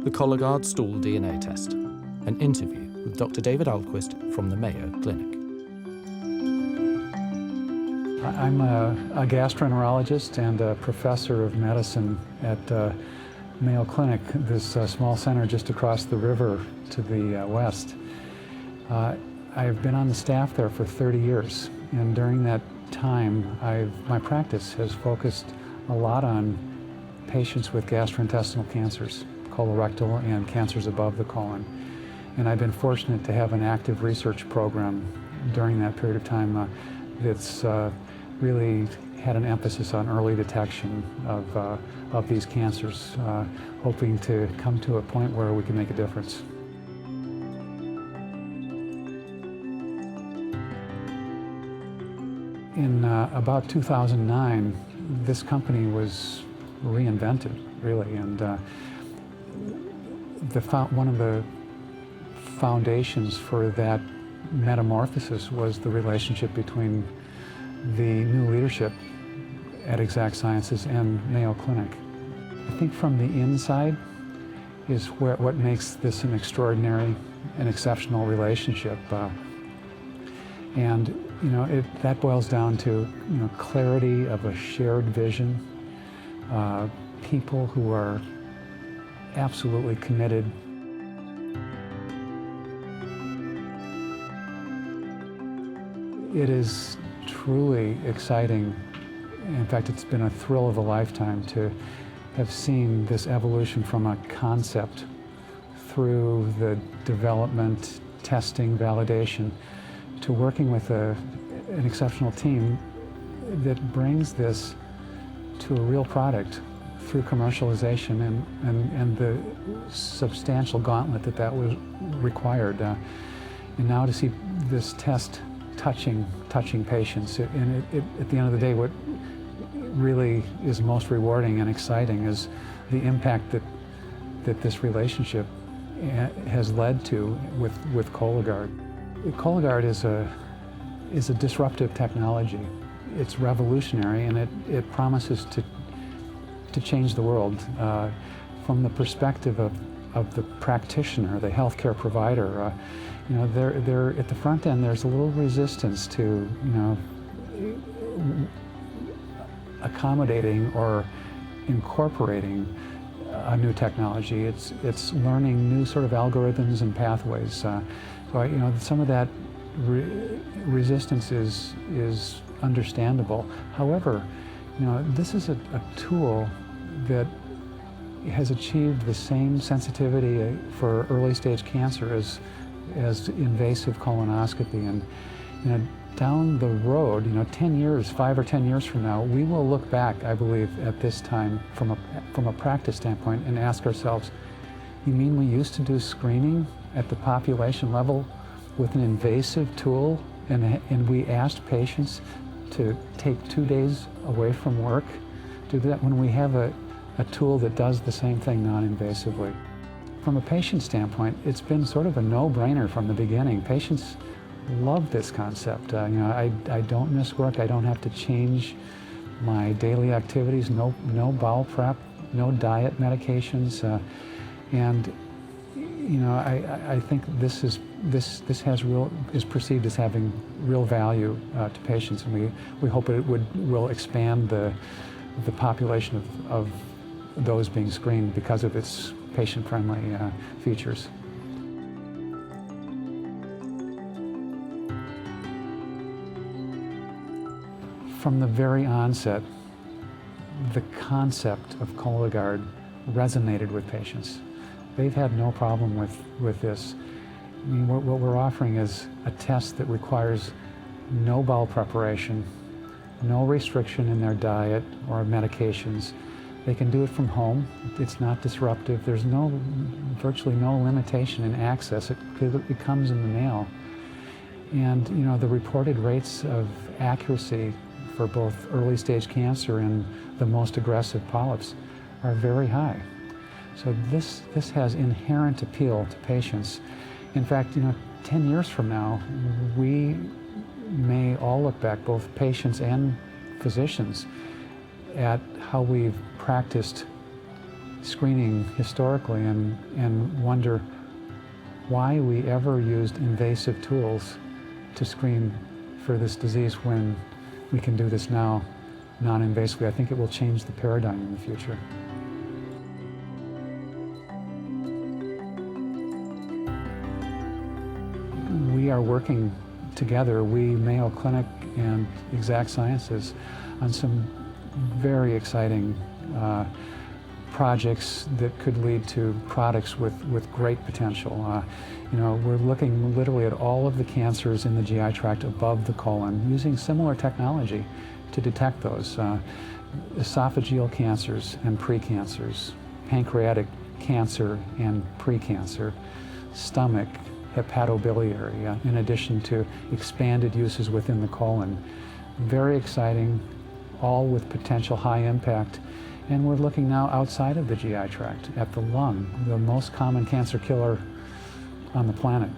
the Cologuard stool DNA test, an interview with Dr. David Ahlquist from the Mayo Clinic. I'm a gastroenterologist and a professor of medicine at Mayo Clinic, this small center just across the river to the west. I've been on the staff there for 30 years, and during that time, my practice has focused a lot on patients with gastrointestinal cancers, colorectal and cancers above the colon. And I've been fortunate to have an active research program during that period of time that's really had an emphasis on early detection of these cancers, hoping to come to a point where we can make a difference. In about 2009, this company was reinvented, really, and one of the foundations for that metamorphosis was the relationship between the new leadership at Exact Sciences and Mayo Clinic. I think from the inside is what makes this an extraordinary and exceptional relationship. And that boils down to clarity of a shared vision, people who are absolutely committed. It is truly exciting. In fact, it's been a thrill of a lifetime to have seen this evolution from a concept through the development, testing, validation, to working with an exceptional team that brings this to a real product through commercialization and the substantial gauntlet that was required. And now to see this test touching patients, and at the end of the day, what really is most rewarding and exciting is the impact that this relationship has led to with Cologuard. Cologuard is a disruptive technology. It's revolutionary, and it promises to change the world from the perspective of the practitioner, the healthcare provider. They're at the front end. There's a little resistance to accommodating or incorporating a new technology. It's learning new sort of algorithms and pathways. So some of that resistance is understandable. However, this is a tool that has achieved the same sensitivity for early stage cancer as invasive colonoscopy. And down the road, 5 or 10 years from now, we will look back, I believe, at this time from a practice standpoint and ask ourselves, you mean we used to do screening at the population level with an invasive tool, and we asked patients to take 2 days away from work to do that when we have a tool that does the same thing non-invasively? From a patient standpoint, it's been sort of a no-brainer from the beginning. Patients love this concept. I don't miss work. I don't have to change my daily activities. No bowel prep. No diet medications. I think this is perceived as having real value to patients, and we hope it will expand the population of those being screened because of its patient-friendly features. From the very onset, the concept of Cologuard resonated with patients. They've had no problem with this. I mean, what we're offering is a test that requires no bowel preparation, no restriction in their diet or medications. They can do it from home. It's not disruptive. There's virtually no limitation in access. It comes in the mail. And the reported rates of accuracy for both early stage cancer and the most aggressive polyps are very high. So this has inherent appeal to patients. In fact, 10 years from now, we may all look back, both patients and physicians, at how we've practiced screening historically and wonder why we ever used invasive tools to screen for this disease when we can do this now non-invasively. I think it will change the paradigm in the future. We are working together, we, Mayo Clinic and Exact Sciences, on some very exciting projects that could lead to products with great potential. You know, we're looking literally at all of the cancers in the GI tract above the colon, using similar technology to detect those. Esophageal cancers and precancers, pancreatic cancer and precancer, stomach, hepatobiliary, in addition to expanded uses within the colon. Very exciting, all with potential high impact. And we're looking now outside of the GI tract, at the lung, the most common cancer killer on the planet.